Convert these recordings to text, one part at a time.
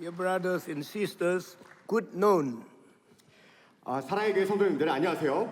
Dear brothers and sisters, good noon, 사랑의 교회 성도님들 안녕하세요.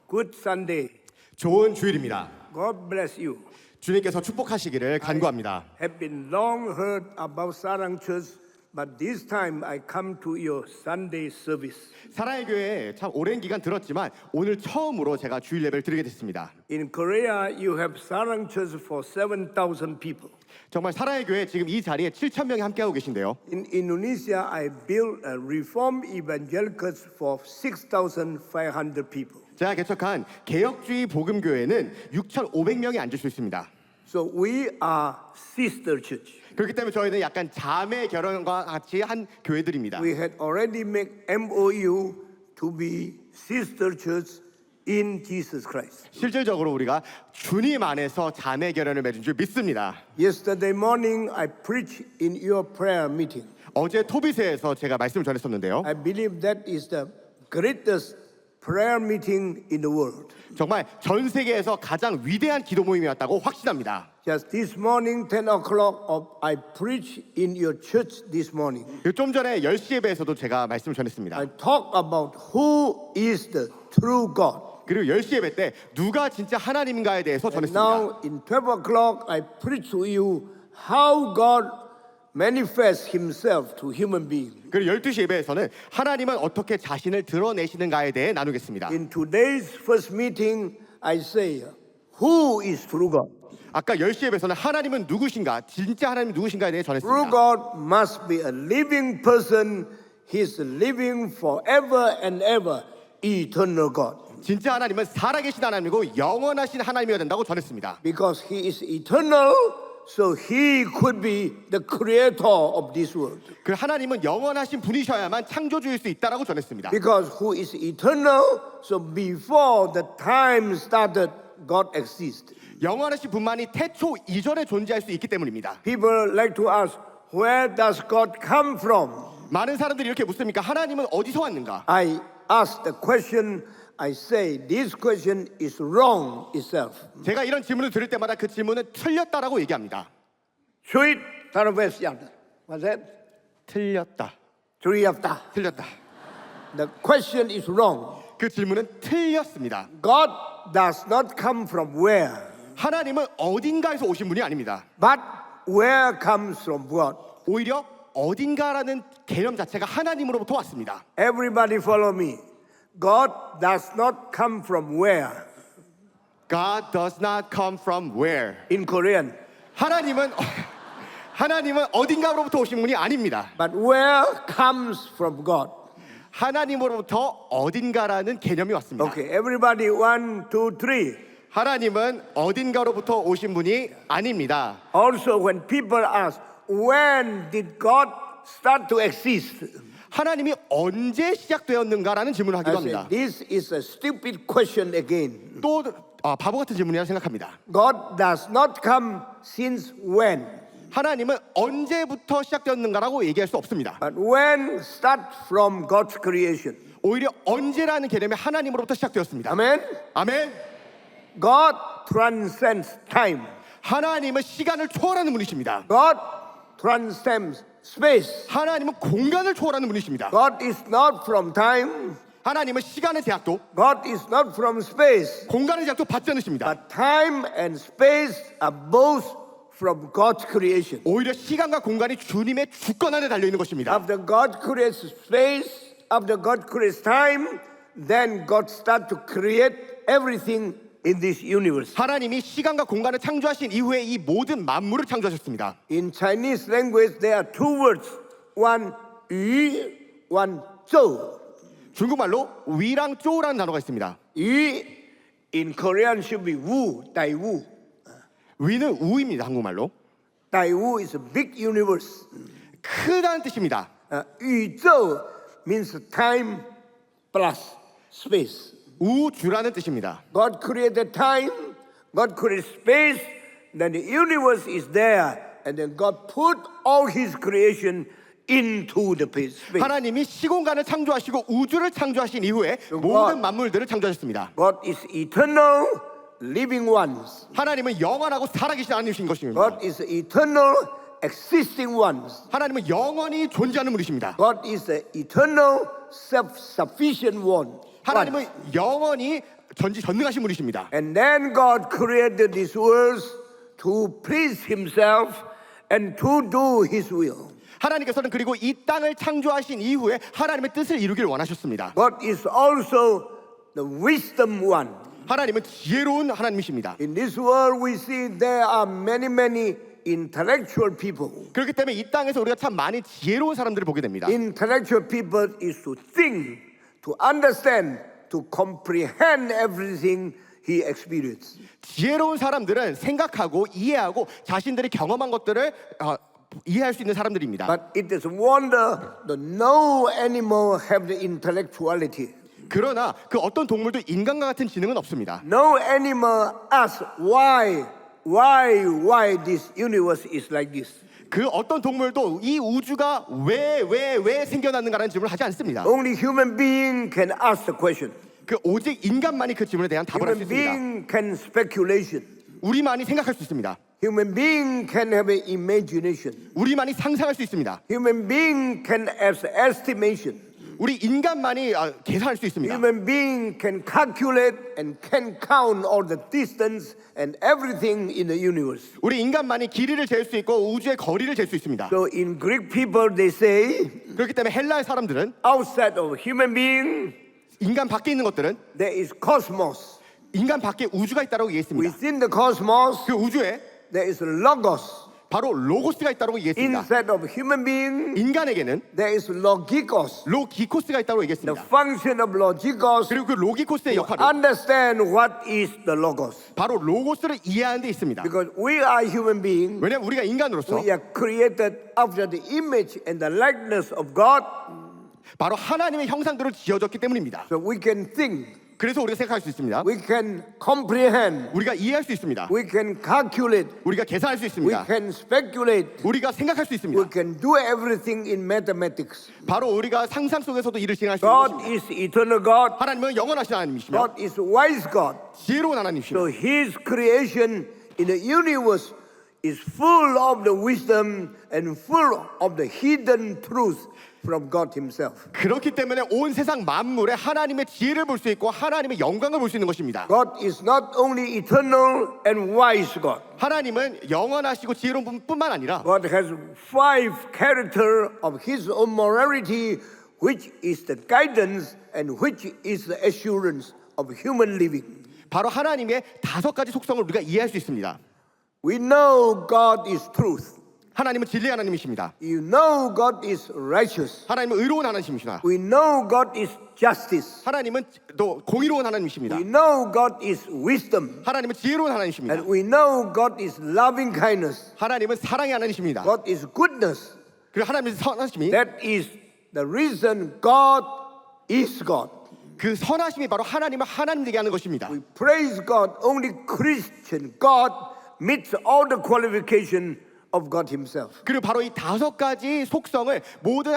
good Sunday. 좋은 주일입니다. God bless you. 주님께서 축복하시기를 간구합니다. Have been long heard about Sarang Church, but this time I come to your Sunday service. 사랑의 교회에 참 오랜 기간 들었지만 오늘 처음으로 제가 주일 예배를 드리게 됐습니다. In Korea, you have Sarang Church for 7,000 people. 정말 사랑의 교회 지금 이 자리에 7,000명이 함께하고 계신데요. In Indonesia, I built a Reform Evangelicals for 6,500 people. 제가 개척한 개혁주의 복음교회는 6,500명이 앉을 수 있습니다. So we are sister church. 그렇기 때문에 저희는 약간 자매 결연과 같이 한 교회들입니다. We had already made MOU to be sister church in Jesus Christ. 실질적으로 우리가 주님 안에서 자매 결연을 맺은 줄 믿습니다. Yesterday morning, I preached in your prayer meeting. 어제 토비스에서 제가 말씀을 전했었는데요. I believe that is the greatest prayer meeting in the world. 정말 전 세계에서 가장 위대한 기도 모임이었다고 확신합니다. Just this morning, 10 o'clock, I preached in your church this morning. 좀 전에 10시 예배에서도 제가 말씀을 전했습니다. I talk about who is the true God. 그리고 10시 예배 때 누가 진짜 하나님인가에 대해서 And 전했습니다. now in 12 o'clock, I preach to you how God manifests himself to human beings. 그리고 12시 예배에서는 하나님은 어떻게 자신을 드러내시는가에 대해 나누겠습니다. In today's first meeting, I say, who is true God? 아까 10시 예배에서는 하나님은 누구신가, 진짜 하나님이 누구신가에 대해 True 전했습니다. God must be a living person. He's living forever and ever, eternal God. 진짜 하나님은 살아계신 하나님이고 영원하신 하나님이어야 된다고 전했습니다. Because he is eternal, so he could be the creator of this world. 그 하나님은 영원하신 분이셔야만 창조주일 수 있다라고 전했습니다. Because who is eternal, so before the time started, God exists. 영원하신 분만이 태초 이전에 존재할 수 있기 때문입니다. People like to ask, where does God come from? 많은 사람들이 이렇게 묻습니까? 하나님은 어디서 왔는가? I ask the question, I say this question is wrong itself. 제가 이런 질문을 들을 때마다 그 질문은 틀렸다라고 얘기합니다. Sweet Tarabesian. What's that? 틀렸다. Triyafta. 틀렸다. The question is wrong. 그 질문은 틀렸습니다. God does not come from where, 하나님은 어딘가에서 오신 분이 아닙니다. but where comes from God. 오히려 어딘가라는 개념 자체가 하나님으로부터 왔습니다. Everybody follow me. God does not come from where. God does not come from where. In Korean. 하나님은 어딘가로부터 오신 분이 아닙니다. But where comes from God. 하나님으로부터 어딘가라는 개념이 왔습니다. Okay, everybody, 1, 2, 3. 하나님은 어딘가로부터 오신 분이 아닙니다. Also, when people ask, when did God start to exist? 하나님이 언제 시작되었는가라는 질문을 하기도 I say, 합니다. this is a stupid question again. 또 바보 같은 질문이라 생각합니다. God does not come since when. 하나님은 언제부터 시작되었는가라고 얘기할 수 없습니다. But when start from God's creation. 오히려 언제라는 개념이 하나님으로부터 시작되었습니다. Amen? 아멘. God transcends time. 하나님은 시간을 초월하는 분이십니다. God transcends space. 하나님은 공간을 초월하는 분이십니다. God is not from time. 하나님은 시간의 제약도 God is not from space. 공간의 제약도 받지 않으십니다. But time and space are both from God's creation. 오히려 시간과 공간이 주님의 주권 안에 달려있는 것입니다. After God creates space, after God creates time, then God starts to create everything in this universe. 하나님이 시간과 공간을 창조하신 이후에 이 모든 만물을 창조하셨습니다. In Chinese language, there are two words. One 유, one zhou. 중국말로 위랑 쪼우라는 단어가 있습니다. 유 in Korean should be wu, dai wu. 위는 우입니다. 한국말로. Dai wu is a big universe. 크다는 뜻입니다. 유 zhou means time plus space. 우주라는 뜻입니다. God created time, God created space, then the universe is there, and then God put all His creation into the space. 하나님이 시공간을 창조하시고 우주를 창조하신 이후에 모든 만물들을 창조하셨습니다. God is eternal, living ones. 하나님은 영원하고 살아계신 하나님이신 것입니다. God is eternal existing ones. 하나님은 영원히 존재하는 분이십니다. God is the eternal, self-sufficient one. 하나님은 영원히 전지전능하신 분이십니다. And then God created these worlds to please Himself and to do His will. 하나님께서는 그리고 이 땅을 창조하신 이후에 하나님의 뜻을 이루길 원하셨습니다. God is also the wisdom one. 하나님은 지혜로운 하나님이십니다. In this world we see there are many intellectual people. 그렇기 때문에 이 땅에서 우리가 참 많이 지혜로운 사람들을 보게 됩니다. Intellectual people is to think, to understand, to comprehend everything he experienced. 지혜로운 사람들은 생각하고 이해하고 자신들이 경험한 것들을 이해할 수 있는 사람들입니다. But it is a wonder that no animal have the intellectuality. 그러나 그 어떤 동물도 인간과 같은 지능은 없습니다. No animal asks why this universe is like this. 그 어떤 동물도 이 우주가 왜 생겨났는가라는 질문을 하지 않습니다. Only human being can ask the question. 그 오직 인간만이 그 질문에 대한 답을 할 수 Human 있습니다. being can speculation. 우리만이 생각할 수 있습니다. Human being can have an imagination. 우리만이 상상할 수 있습니다. Human being can have estimation. 우리 인간만이 계산할 수 있습니다. Human being can calculate and can count all the distance and everything in the universe. 우리 인간만이 길이를 잴 수 있고 우주의 거리를 잴 수 있습니다. So in Greek people they say 그렇기 때문에 헬라의 사람들은 outside of human being 인간 밖에 있는 것들은 there is cosmos. 인간 밖에 우주가 있다고 얘기했습니다. Within the cosmos 그 우주에 there is logos. 바로 로고스가 있다고 얘기했습니다. Inside of human being 인간에게는 there is logikos. 로기코스가 있다고 The 얘기했습니다. function of logikos 그리고 그 로기코스의 역할은 understand what is the logos. 바로 로고스를 이해하는 데 있습니다. Because we are human beings. 왜냐하면 우리가 인간으로서 We are created after the image and the likeness of God. 바로 하나님의 형상대로 지어졌기 때문입니다. So we can think. 그래서 우리가 생각할 수 있습니다. We can comprehend. 우리가 이해할 수 있습니다. We can calculate. 우리가 계산할 수 We 있습니다. can speculate. 우리가 생각할 수 We 있습니다. can do everything in mathematics. 바로 우리가 상상 속에서도 일을 진행할 수 God 있는 것입니다. is eternal God. 하나님은 영원하신 하나님이시며 God is wise God. 지혜로운 하나님이시며 So His creation in the universe is full of the wisdom and full of the hidden truth from God Himself. 그렇기 때문에 온 세상 만물에 하나님의 지혜를 볼 수 있고 하나님의 영광을 볼 수 있는 것입니다. God is not only eternal and wise God. 하나님은 영원하시고 지혜로운 뿐만 아니라 God has 5 characters of His own morality, which is the guidance and which is the assurance of human living. 바로 하나님의 5가지 속성을 우리가 이해할 수 있습니다. We know God is truth. 하나님은 진리의 하나님이십니다. You know God is righteous. 하나님은 의로운 하나님이십니다. We know God is justice. 하나님은 또 공의로운 하나님이십니다. We know God is wisdom. 하나님은 지혜로운 하나님이십니다. And we know God is loving kindness. 하나님은 사랑의 하나님이십니다. God is goodness. 그리고 하나님은 선하심이 That is the reason God is God. 그 선하심이 바로 하나님을 하나님 되게 하는 것입니다. We praise God. Only Christian God meets all the qualification of God Himself. 그리고 바로 이 5가지 속성을 모든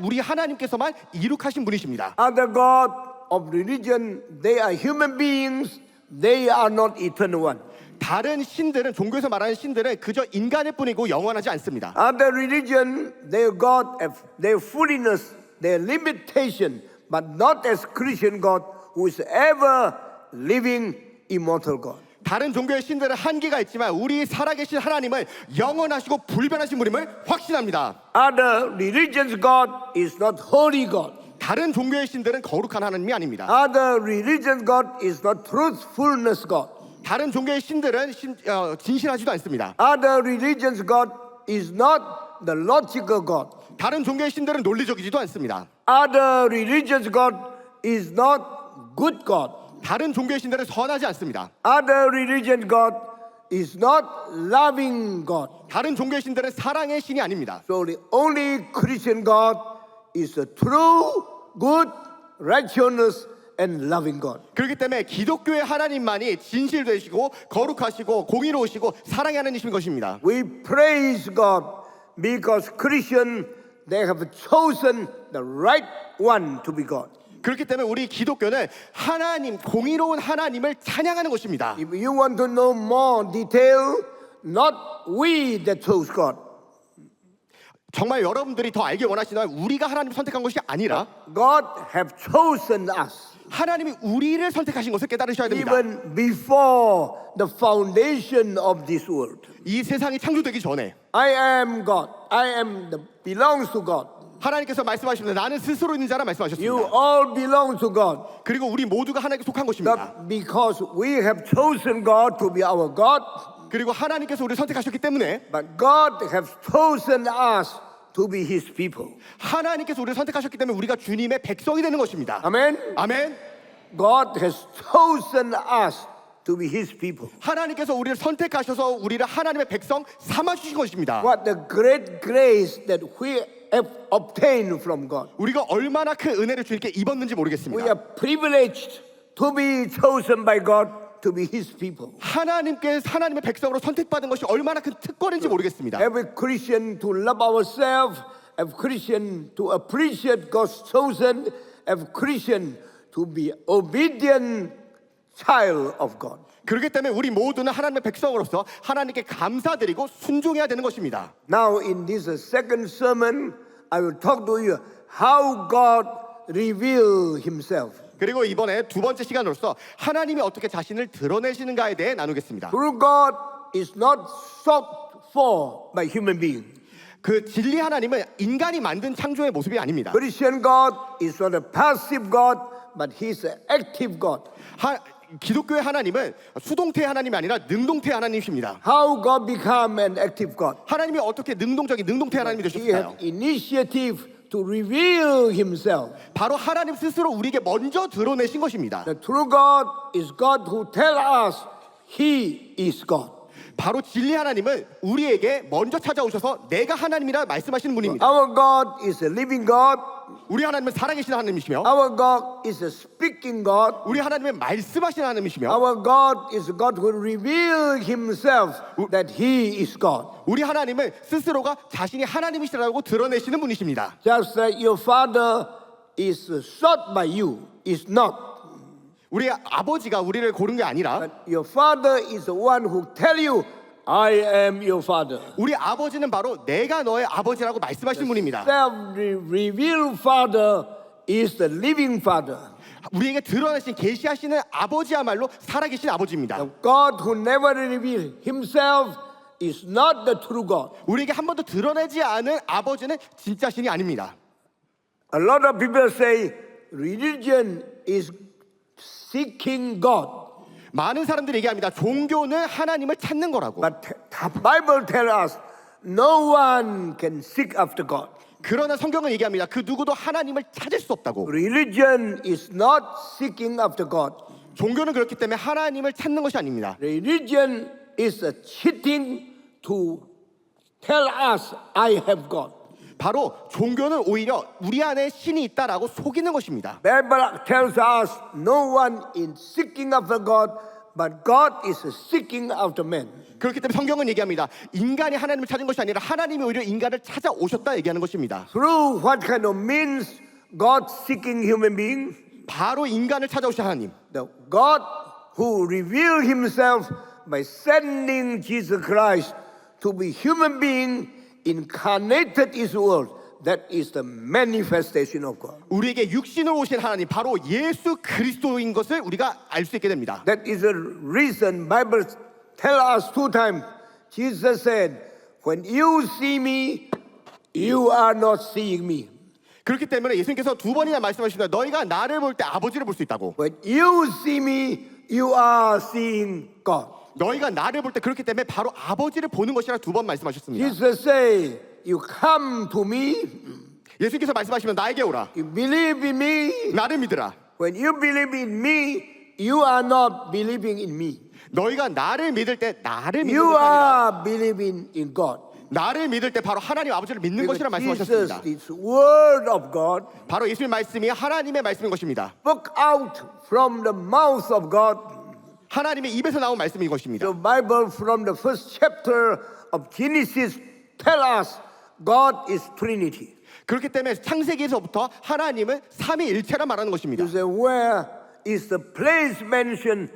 우리 하나님께서만 이룩하신 분이십니다. Other God of religion, they are human beings. They are not eternal one. 다른 신들은 종교에서 말하는 신들은 그저 인간일 뿐이고 영원하지 않습니다. Other religion, their God have their fullness, their limitation, but not as Christian God who is ever living immortal God. 다른 종교의 신들은 한계가 있지만 우리 살아계신 하나님은 영원하시고 불변하신 분임을 확신합니다. Other religions God is not holy God. 다른 종교의 신들은 거룩한 하나님이 아닙니다. Other religions God is not truthfulness God. 다른 종교의 신들은 진실하지도 않습니다. Other religions God is not the logical God. 다른 종교의 신들은 논리적이지도 않습니다. Other religions God is not good God. 다른 종교의 신들은 선하지 않습니다. Other religion God is not loving God. 다른 종교의 신들은 사랑의 신이 아닙니다. So the only Christian God is a true, good, righteousness, and loving God. 그렇기 때문에 기독교의 하나님만이 진실되시고 거룩하시고 공의로우시고 사랑의 하나님이신 것입니다. We praise God because Christian they have chosen the right one to be God. 그렇기 때문에 우리 기독교는 하나님, 공의로운 하나님을 찬양하는 것입니다. If you want to know more detail, not we that chose God. 정말 여러분들이 더 알기 원하시나요? 우리가 하나님을 선택한 것이 아니라 God have chosen us 하나님이 우리를 선택하신 것을 깨달으셔야 됩니다. even before the foundation of this world. 이 세상이 창조되기 전에 I am God. I am the belongs to God. 하나님께서 말씀하십니다. 나는 스스로 있는 자라 You 말씀하셨습니다. all belong to God. 그리고 우리 모두가 하나님께 속한 것입니다. But because we have chosen God to be our God, 그리고 하나님께서 우리를 선택하셨기 때문에 but God has chosen us to be His people. 하나님께서 우리를 선택하셨기 때문에 우리가 주님의 백성이 되는 것입니다. Amen. 아멘. God has chosen us to be His people. 하나님께서 우리를 선택하셔서 우리를 하나님의 백성 삼아 주신 것입니다. What the great grace that we have obtained from God. 우리가 얼마나 큰 은혜를 주님께 입었는지 We 모르겠습니다. are privileged to be chosen by God to be His people. 하나님의 백성으로 선택받은 것이 얼마나 큰 특권인지 모르겠습니다. Every Christian to love ourselves, every Christian to appreciate God's chosen, every Christian to be obedient child of God. 그렇기 때문에 우리 모두는 하나님의 백성으로서 하나님께 감사드리고 순종해야 되는 것입니다. Now in this second sermon, I will talk to you how God revealed Himself. 그리고 이번에 두 번째 시간으로서 하나님이 어떻게 자신을 드러내시는가에 대해 나누겠습니다. True God is not sought for by human being. 그 진리 하나님은 인간이 만든 창조의 모습이 아닙니다. Christian God is not a passive God, but He's an active God. 기독교의 하나님은 수동태 하나님이 아니라 능동태 하나님이십니다. How God become an active God? 하나님이 어떻게 능동태 하나님이 He 되셨을까요? have initiative to reveal Himself. 바로 하나님 스스로 우리에게 먼저 드러내신 것입니다. The true God is God who tell us He is God. 바로 진리 하나님은 우리에게 먼저 찾아오셔서 내가 하나님이라 말씀하시는 분입니다. Our God is a living God. 우리 하나님은 살아계신 하나님이시며 Our God is a speaking God. 우리 하나님은 말씀하시는 하나님이시며 Our God is a God who reveal Himself that He is God. 우리 하나님은 스스로가 자신이 하나님이시라고 드러내시는 분이십니다. Just like your father is sought by you, is not. 우리 아버지가 우리를 고른 게 아니라 But your father is the one who tell you, I am your father. 우리 아버지는 바로 내가 너의 아버지라고 말씀하시는 분입니다. Self-revealed father is the living father. 우리에게 드러내신 계시하시는 아버지야말로 살아계신 아버지입니다. The God who never revealed Himself is not the true God. 우리에게 한 번도 드러내지 않은 아버지는 진짜 신이 아닙니다. A lot of people say religion is seeking God. 많은 사람들이 얘기합니다. 종교는 하나님을 찾는 거라고. But the Bible tells us no one can seek after God. 그러나 성경은 얘기합니다. 그 누구도 하나님을 찾을 수 없다고. Religion is not seeking after God. 종교는 그렇기 때문에 하나님을 찾는 것이 아닙니다. Religion is a cheating to tell us I have God. 바로 종교는 오히려 우리 안에 신이 있다라고 속이는 것입니다. Bible tells us no one is seeking after God, but God is seeking after man. 그렇기 때문에 성경은 얘기합니다. 인간이 하나님을 찾은 것이 아니라 하나님이 오히려 인간을 찾아오셨다 얘기하는 것입니다. Through what kind of means God seeking human being? 바로 인간을 찾아오신 하나님. The God who revealed Himself by sending Jesus Christ to be human being incarnated in this world. That is the manifestation of God. 우리에게 육신으로 오신 하나님 바로 예수 그리스도인 것을 우리가 알 수 있게 됩니다. That is the reason Bible tell us two times. Jesus said, "When you see me, you are not seeing me. 그렇기 때문에 예수님께서 두 번이나 말씀하십니다. 너희가 나를 볼 때 아버지를 볼 수 있다고. When you see me, you are seeing God." 너희가 나를 볼 때 그렇기 때문에 바로 아버지를 보는 것이라 두 번 말씀하셨습니다. Jesus say, "You come to me, 예수님께서 말씀하시면 나에게 오라. you believe in me. 나를 믿으라. When you believe in me, you are not believing in me. 너희가 나를 믿을 때 나를 믿는 You 것이 아니라 are believing in God." 나를 믿을 때 바로 하나님 아버지를 믿는 것이라 Because Jesus 말씀하셨습니다. is word of God, 바로 예수님 말씀이 하나님의 말씀인 것입니다. spoke out from the mouth of God. 하나님의 입에서 나온 말씀인 것입니다. The Bible from the first chapter of Genesis tell us God is Trinity. 그렇기 때문에 창세기에서부터 하나님은 삼위일체라 말하는 것입니다. You say, where is the place mentioned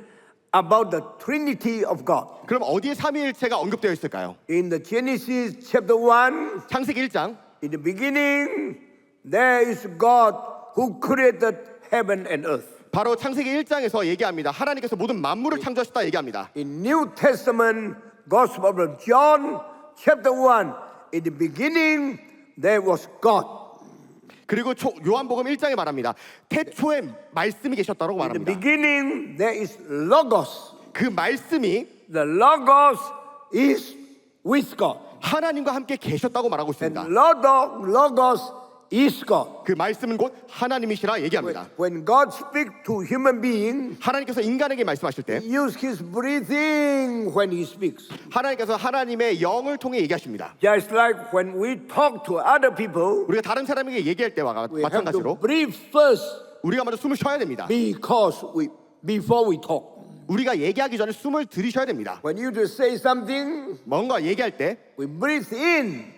about the Trinity of God? 그럼 어디에 삼위일체가 언급되어 있을까요? In the Genesis chapter 1, 창세기 1장 In the beginning, there is God who created heaven and earth. 바로 창세기 1장에서 얘기합니다. 하나님께서 모든 만물을 창조하셨다 얘기합니다. In New Testament, Gospel of John, chapter 1, in the beginning, there was God. 그리고 요한복음 1장에 말합니다. 태초에 말씀이 계셨다고 In the 말합니다. beginning, there is Logos. 그 말씀이 The Logos is with God. 하나님과 함께 계셨다고 말하고 And 있습니다. Logos is God. 그 말씀은 곧 하나님이시라 얘기합니다. When God speaks to human being, 하나님께서 인간에게 말씀하실 때 He uses His breathing when He speaks. 하나님께서 하나님의 영을 통해 얘기하십니다. Just like when we talk to other people, 우리가 다른 사람에게 얘기할 때와 we have to 마찬가지로 breathe first 우리가 먼저 숨을 쉬어야 됩니다. before we talk. 우리가 얘기하기 전에 숨을 들이셔야 됩니다. When you just say something, 뭔가 얘기할 때 we breathe in.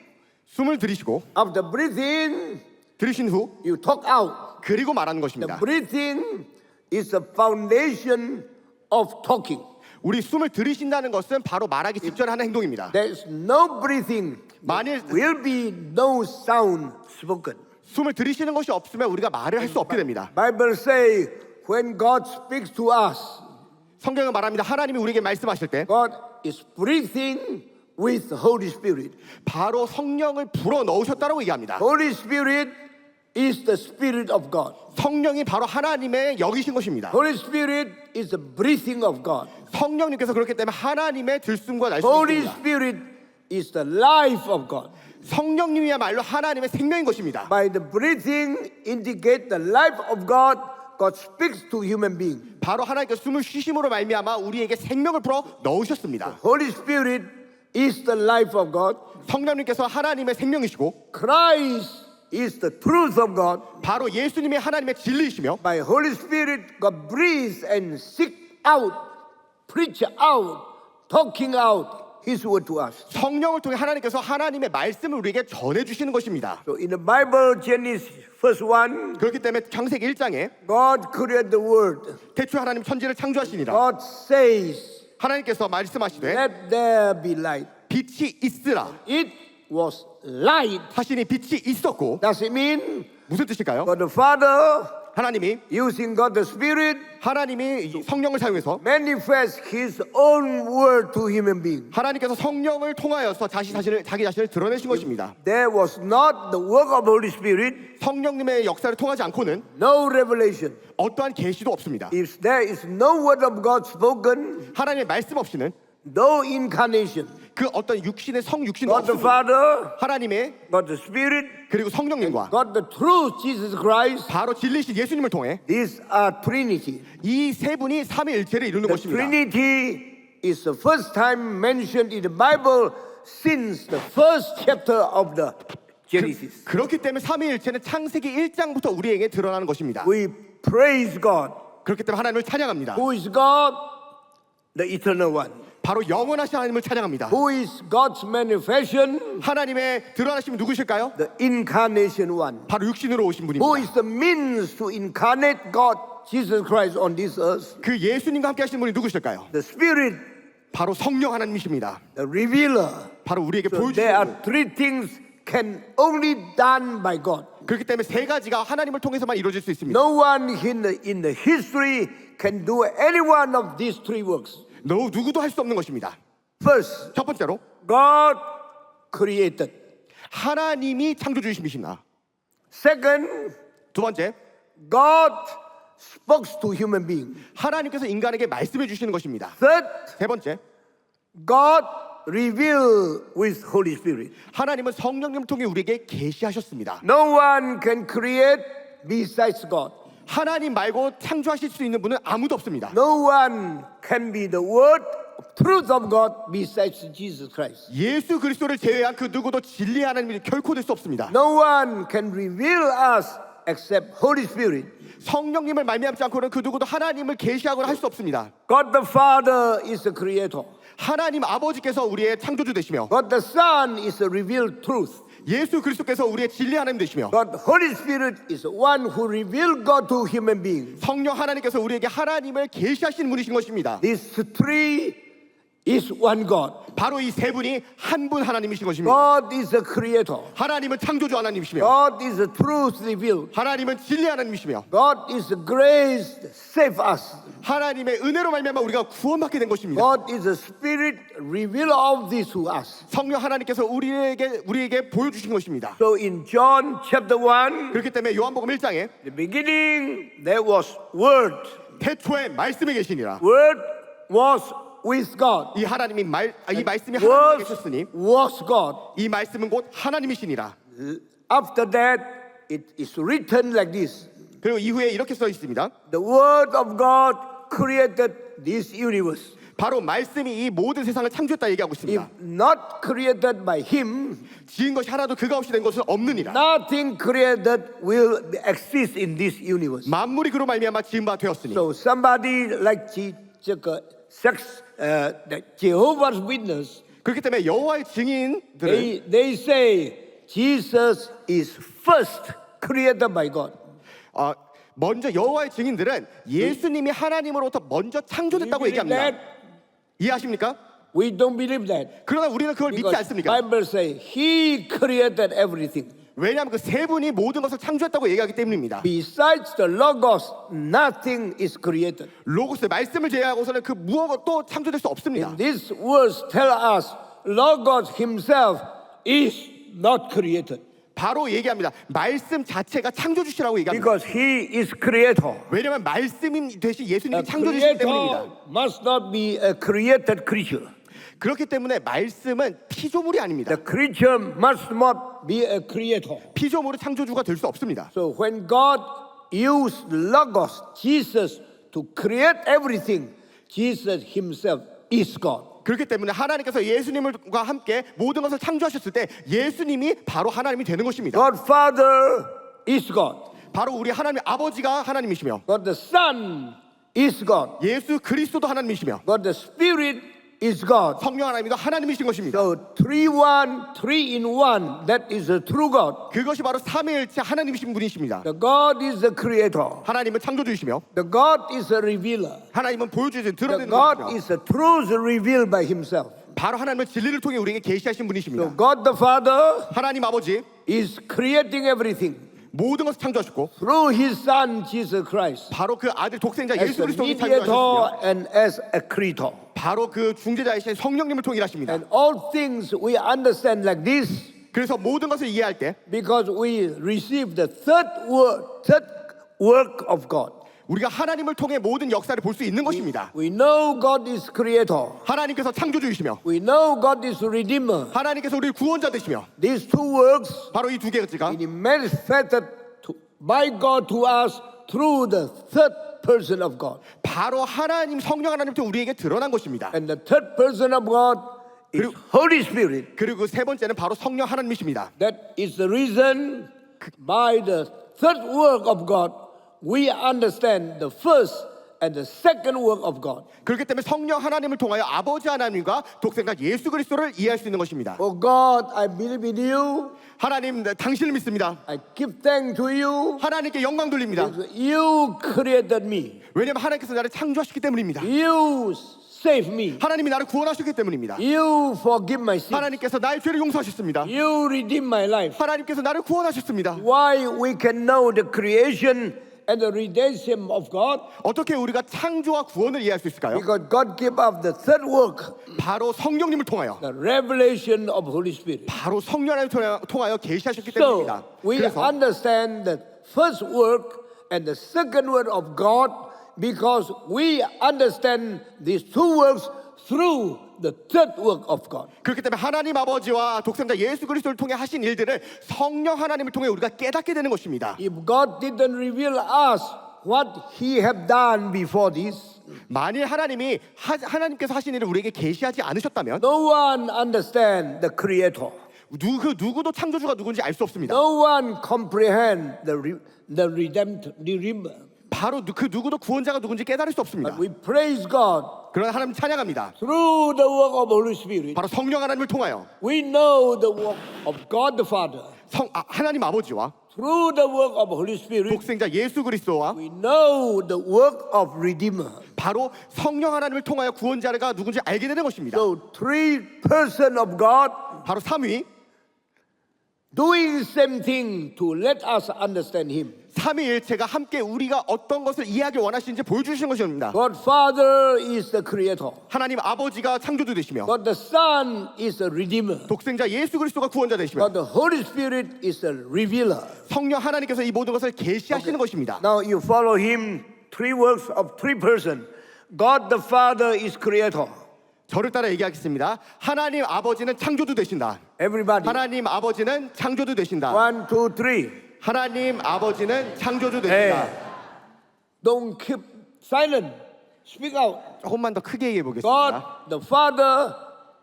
숨을 들이시고 After breathing, 들이신 후 you talk out. 그리고 말하는 The 것입니다. breathing is the foundation of talking. 우리 숨을 들이신다는 것은 바로 말하기 직전에 하는 행동입니다. There is no breathing. 만일 Will be no sound spoken. 숨을 들이쉬는 것이 없으면 우리가 말을 할 수 없게 됩니다. Bible say when God speaks to us, 성경은 말합니다. 하나님이 우리에게 말씀하실 때 God is breathing with the Holy Spirit. 바로 성령을 불어 넣으셨다고 얘기합니다. Holy Spirit is the Spirit of God. 성령이 바로 하나님의 영이신 것입니다. Holy Spirit is the breathing of God. 성령님께서 그렇기 때문에 하나님의 들숨과 Holy 날숨입니다. Spirit is the life of God. 성령님이야말로 하나님의 생명인 것입니다. By the breathing indicate the life of God. God speaks to human being. 바로 하나님께서 숨을 쉬심으로 말미암아 우리에게 생명을 불어 넣으셨습니다. Holy Spirit is the life of God. 성령님께서 하나님의 생명이시고 Christ is the truth of God. 바로 예수님이 하나님의 진리이시며 By Holy Spirit, God breathes and seek out, preach out, talking out His word to us. 성령을 통해 하나님께서 하나님의 말씀을 우리에게 전해주시는 것입니다. So in the Bible, Genesis first 1, 그렇기 때문에 창세기 1장에 God created the world. 태초에 하나님 천지를 창조하시니라 God says, 하나님께서 말씀하시되 let there be light. 빛이 있으라 It was light. 하시니 빛이 있었고 Does it mean 무슨 뜻일까요? God the Father, 하나님이 using God the Spirit, 하나님이 성령을 사용해서 manifest His own word to human beings? 하나님께서 성령을 통하여서 자기 자신을 드러내신 것입니다. There was not the work of Holy Spirit, 성령님의 역사를 통하지 않고는 no revelation. 어떠한 계시도 없습니다. If there is no word of God spoken, 하나님의 말씀 없이는 no incarnation. 그 어떤 육신의 성육신도 God the 없습니다. Father, 하나님의 God the Spirit, 그리고 성령님과 God the truth, Jesus Christ. 바로 진리신 예수님을 통해 These are Trinity. 이 세 분이 삼위일체를 이루는 The 것입니다. Trinity is the first time mentioned in the Bible since the first chapter of the Genesis. 그렇기 때문에 삼위일체는 창세기 1장부터 우리에게 드러나는 것입니다. We praise God. 그렇기 때문에 하나님을 찬양합니다. Who is God? The eternal one. 바로 영원하신 하나님을 찬양합니다. Who is God's manifestation? 하나님의 드러나심은 누구실까요? The incarnation one. 바로 육신으로 오신 Who 분입니다. is the means to incarnate God, Jesus Christ, on this earth? 그 예수님과 함께 하시는 분이 누구실까요? The Spirit, 바로 성령 하나님이십니다. the revealer. 바로 우리에게 So there 보여주시는 are three things can only done by God. 그렇기 때문에 세 가지가 하나님을 통해서만 이루어질 수 있습니다. No one in the history can do any one of these three works. 누구도 할 수 없는 것입니다. First, 첫 번째로 God created. 하나님이 창조주이십니다. Second, 두 번째, God spoke to human beings. 하나님께서 인간에게 말씀해 주시는 것입니다. Third, 세 번째, God revealed with Holy Spirit. 하나님은 성령님을 통해 우리에게 계시하셨습니다. No one can create besides God. 하나님 말고 창조하실 수 있는 분은 아무도 없습니다. No one can be the word of truth of God besides Jesus Christ. 예수 그리스도를 제외한 그 누구도 진리의 하나님이 결코 될 수 없습니다. No one can reveal us except Holy Spirit. 성령님을 말미암지 않고는 그 누구도 하나님을 계시하거나 할 수 없습니다. God the Father is the creator. 하나님 아버지께서 우리의 창조주 되시며 God the Son is the revealed truth. 예수 그리스도께서 우리의 진리 하나님 되시며 God the Holy Spirit is the one who revealed God to human beings. 성령 하나님께서 우리에게 하나님을 계시하시는 분이신 것입니다. These three is one God. 바로 이 세 분이 한 분 하나님이신 것입니다. God is the creator. 하나님은 창조주 하나님이시며 God is the truth revealed. 하나님은 진리 하나님이시며 God is the grace that save us. 하나님의 은혜로 말미암아 우리가 구원받게 된 것입니다. God is the spirit reveal all this to us. 성령 하나님께서 우리에게 보여주신 것입니다. So in John chapter 1, 그렇기 때문에 요한복음 1장에 the beginning there was word. 태초에 말씀이 계시니라. Word was with God. 이 하나님이 이 말씀이 하나님께 Word 계셨으니 was God. 이 말씀은 곧 하나님이시니라. After that, it is written like this. 그리고 이후에 이렇게 써 있습니다. The word of God created this universe. 바로 말씀이 이 모든 세상을 창조했다 얘기하고 If 있습니다. not created by him, 지은 것이 하나도 그가 없이 된 것은 없느니라. nothing created will exist in this universe. 만물이 그로 말미암아 지은 바 되었으니. So somebody like the Jehovah's Witness, 그렇기 때문에 여호와의 증인들은 they say Jesus is first created by God. 먼저 여호와의 증인들은 예수님이 하나님으로부터 먼저 창조됐다고 You believe 얘기합니다. that? 이해하십니까? We don't believe that. 그러나 우리는 그걸 믿지 Because 않습니까? Bible say He created everything. 왜냐하면 그 세 분이 모든 것을 창조했다고 얘기하기 때문입니다. Besides the Logos, nothing is created. 로고스의 말씀을 제외하고서는 그 무엇도 창조될 수 없습니다. This verse tell us Logos Himself is not created 바로 얘기합니다. 말씀 자체가 창조주시라고 얘기합니다. because He is Creator. 왜냐하면 말씀이 되신 A 예수님이 창조주시기 때문입니다. creator must not be a created creature. 그렇기 때문에 말씀은 피조물이 아닙니다. The creature must not be a creator. 피조물은 창조주가 될 수 없습니다. So when God used Logos, Jesus, to create everything, Jesus Himself is God. 그렇기 때문에 하나님께서 예수님과 함께 모든 것을 창조하셨을 때 예수님이 바로 하나님이 되는 것입니다. God Father is God. 바로 우리 하나님 아버지가 하나님이시며 God the Son is God. 예수 그리스도도 하나님이시며 God the Spirit is God. 성령 하나님도 하나님이신 것입니다. So three in one, that is the true God. 그것이 바로 삼위일체 하나님이신 분이십니다. The God is the creator. 하나님은 창조주이시며 The God is a revealer. 하나님은 보여주신 The 드러내는 God 분이시며 is the truth revealed by Himself. 바로 하나님은 진리를 통해 우리에게 계시하신 So 분이십니다. God the Father 하나님 아버지 is creating everything 모든 것을 창조하셨고 through His Son Jesus Christ 바로 그 아들 독생자 as 예수 a 그리스도를 mediator 창조하셨으며 and as a creator. 바로 그 중재자이신 성령님을 통해 일하십니다. And all things we understand like this 그래서 모든 것을 이해할 때 because we receive the third work of God. 우리가 하나님을 통해 모든 역사를 볼 수 있는 것입니다. We know God is creator. 하나님께서 창조주이시며 We know God is redeemer. 하나님께서 우리 구원자 되시며 These two works 바로 이 두 개가 it manifested by God to us through the third person of God. 바로 하나님 성령 하나님부터 우리에게 드러난 것입니다. And the third person of God is Holy Spirit. 그리고 세 번째는 바로 성령 하나님이십니다. That is the reason by the third work of God we understand the first and the second work of God. 그렇기 때문에 성령 하나님을 통하여 아버지 하나님과 독생자 예수 그리스도를 이해할 수 있는 것입니다. Oh God, I believe in you. 하나님 당신을 믿습니다. I give thanks to you. 하나님께 영광 돌립니다. You created me. 왜냐하면 하나님께서 나를 창조하셨기 때문입니다. You save me. 하나님이 나를 구원하셨기 때문입니다. You forgive my sins. 하나님께서 나의 죄를 용서하셨습니다. You redeem my life. 하나님께서 나를 구원하셨습니다. Why we can know the creation and the redemption of God? 어떻게 우리가 창조와 구원을 이해할 수 있을까요? Because God gave up the third work, 바로 성령님을 통하여 the revelation of Holy Spirit. 바로 성령을 통하여 계시하셨기 So 때문입니다. we 그래서 understand the first work and the second work of God because we understand these two works through the third work of God. 그렇기 때문에 하나님 아버지와 독생자 예수 그리스도를 통해 하신 일들을 성령 하나님을 통해 우리가 깨닫게 되는 것입니다. If God didn't reveal us what He have done before this, 만일 하나님이 하나님께서 하신 일을 우리에게 계시하지 않으셨다면 no one understand the Creator. 누구도 창조주가 누군지 알 수 없습니다. No one comprehend the Redeemer. 바로 그 누구도 구원자가 누군지 깨달을 수 없습니다. But we praise God 그러나 하나님 찬양합니다. through the work of Holy Spirit. 바로 성령 하나님을 통하여 We know the work of God the Father. 하나님 아버지와 through the work of Holy Spirit, 독생자 예수 그리스도와 we know the work of Redeemer. 바로 성령 하나님을 통하여 구원자가 누군지 알게 되는 것입니다. So three person of God 바로 삼위 doing same thing to let us understand Him. 삼위일체가 함께 우리가 어떤 것을 이해하기 원하시는지 보여주시는 것입니다. God Father is the Creator. 하나님 아버지가 창조주 되시며 God the Son is the Redeemer. 독생자 예수 그리스도가 구원자 되시며 God the Holy Spirit is the Revealer. 성령 하나님께서 이 모든 것을 계시하시는 것입니다. Now you follow Him. Three works of three person. God the Father is Creator. 저를 따라 얘기하겠습니다. 하나님 아버지는 창조주 되신다. Everybody. 하나님 아버지는 창조주 되신다. 1, 2, 3. 하나님 아버지는 창조주 Hey, 되신다. don't keep silent. Speak out. 조금만 더 크게 얘기해 God 보겠습니다. the Father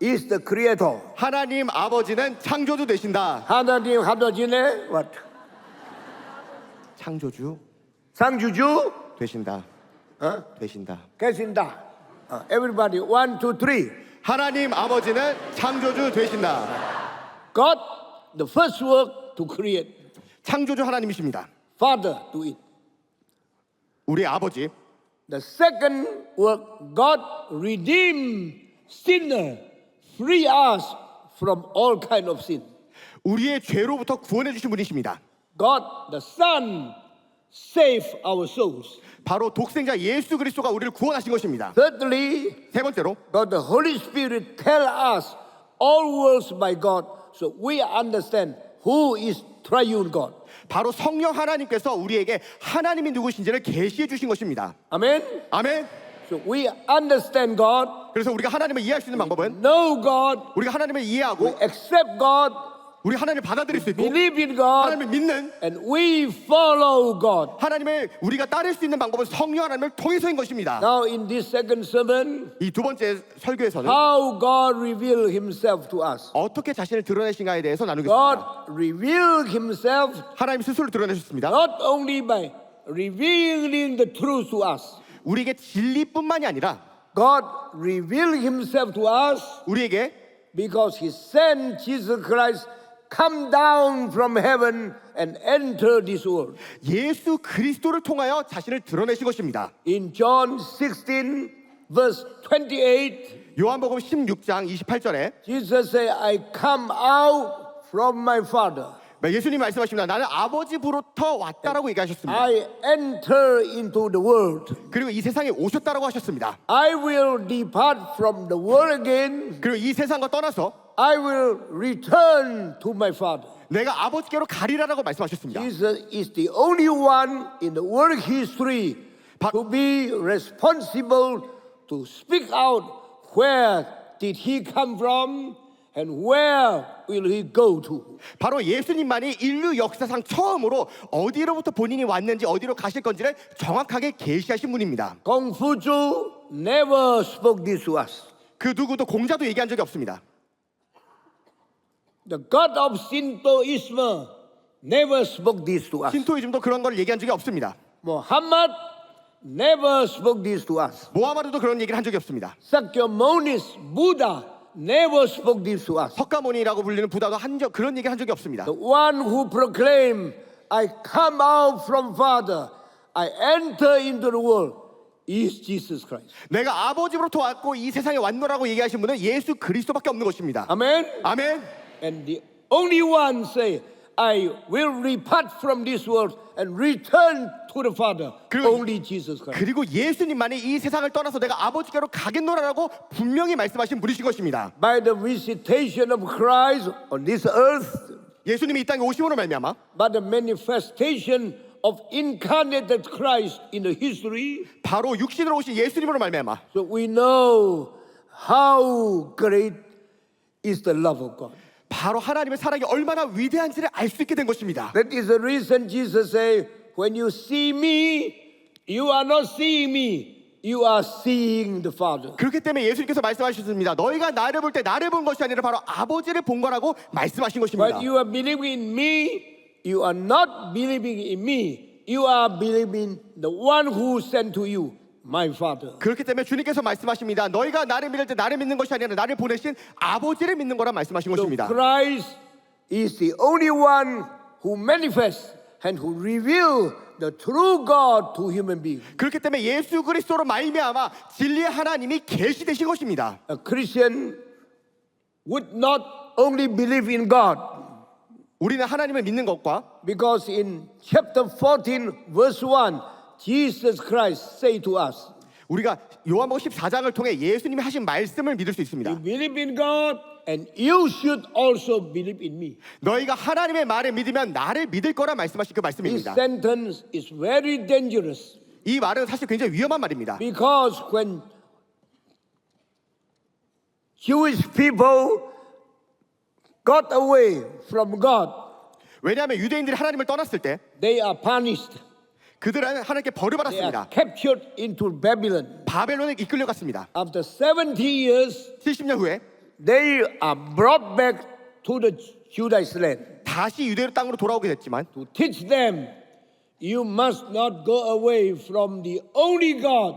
is the Creator. 하나님 아버지는 창조주 되신다. 하나님 아버지는 what? 창조주 상주주 되신다. 어? 되신다. 계신다. Everybody, 1, 2, 3. 하나님 아버지는 창조주 되신다. God, the first work to create. 창조주 하나님이십니다. Father, do it. 우리 아버지. The second work, God redeem sinner, free us from all kind of sin. 우리의 죄로부터 구원해 주신 분이십니다. God, the Son, save our souls. 바로 독생자 예수 그리스도가 우리를 구원하신 것입니다. Thirdly, 세 번째로 God, the Holy Spirit tell us all works by God, so we understand who is triune God. 바로 성령 하나님께서 우리에게 하나님이 누구신지를 계시해 주신 것입니다. Amen. 아멘. So we understand God, 그래서 우리가 하나님을 이해할 수 있는 방법은 know God, 우리가 하나님을 we 이해하고 accept God, 우리 하나님을 받아들일 수 있고 believe in God, 하나님을 믿는 and we follow God. 하나님을 우리가 따를 수 있는 방법은 성령 하나님을 통해서인 것입니다. Now in this second sermon, 이 두 번째 설교에서는 how God revealed Himself to us. 어떻게 자신을 드러내신가에 대해서 나누겠습니다. God revealed Himself 하나님 스스로 드러내셨습니다. not only by revealing the truth to us. 우리에게 진리뿐만이 아니라 God revealed Himself to us 우리에게 because He sent Jesus Christ come down from heaven and enter this world. 예수 그리스도를 통하여 자신을 드러내신 것입니다. In John 16 verse 28, 요한복음 16장 28절에 Jesus said, I come out from my Father. 예수님 말씀하십니다. 나는 아버지부로부터 왔다라고 얘기하셨습니다. I enter into the world. 그리고 이 세상에 오셨다라고 하셨습니다. I will depart from the world again. 그리고 이 세상과 떠나서 I will return to my Father. 내가 아버지께로 가리라라고 말씀하셨습니다. Jesus is the only one in the world history to be responsible to speak out where did he come from and where will he go to. 바로 예수님만이 인류 역사상 처음으로 어디로부터 본인이 왔는지 어디로 가실 건지를 정확하게 계시하신 분입니다. Confucius never spoke this to us. 그 누구도 공자도 얘기한 적이 없습니다. The God of Shintoism never spoke this to us. 신토이즘도 그런 걸 얘기한 적이 없습니다. Muhammad never spoke this to us. 모하마드도 그런 얘기를 한 적이 없습니다. Sakyamunis, Buddha never spoke this to us. 석가모니라고 불리는 부다도 그런 얘기 한 적이 없습니다. The one who proclaimed, I come out from Father, I enter into the world, is Jesus Christ. 내가 아버지로부터 왔고 이 세상에 왔노라고 얘기하신 분은 예수 그리스도밖에 없는 것입니다. Amen. 아멘. And the only one say, I will depart from this world and return to the Father. Only Jesus Christ. 그리고 예수님만이 이 세상을 떠나서 내가 아버지께로 가겠노라라고 분명히 말씀하신 분이신 것입니다. By the visitation of Christ on this earth, 예수님이 이 땅에 오심으로 말미암아 by the manifestation of incarnated Christ in the history, 바로 육신으로 오신 예수님으로 말미암아 so we know how great is the love of God. 바로 하나님의 사랑이 얼마나 위대한지를 알 수 있게 된 것입니다. That is the reason Jesus said, when you see me, you are not seeing me, you are seeing the Father. 그렇기 때문에 예수님께서 말씀하셨습니다. 너희가 나를 볼 때 나를 본 것이 아니라 바로 아버지를 본 거라고 말씀하신 것입니다. But you are believing in me, you are not believing in me, you are believing the one who sent to you, my Father. 그렇기 때문에 주님께서 말씀하십니다. 너희가 나를 믿을 때 나를 믿는 것이 아니라 나를 보내신 아버지를 믿는 거라 말씀하신 So 것입니다. Christ is the only one who manifests and who reveals the true God to human beings. 그렇기 때문에 예수 그리스도로 말미암아 진리의 하나님이 계시되신 것입니다. A Christian would not only believe in God, 우리는 하나님을 믿는 것과 because in chapter 14, verse 1, Jesus Christ say to us, 우리가 요한복음 14장을 통해 예수님이 하신 말씀을 믿을 수 you 있습니다. believe in God and you should also believe in me. 너희가 하나님의 말을 믿으면 나를 믿을 거라 말씀하신 그 This 말씀입니다. sentence is very dangerous 이 말은 사실 굉장히 위험한 말입니다. because when Jewish people got away from God, 왜냐하면 유대인들이 하나님을 떠났을 때 they are punished. 그들은 하나님께 벌을 They are 받았습니다. captured into Babylon. 바벨론에 이끌려갔습니다. After 70 years, 70년 후에 they are brought back to the Judah land 다시 유대 땅으로 돌아오게 됐지만 to teach them, you must not go away from the only God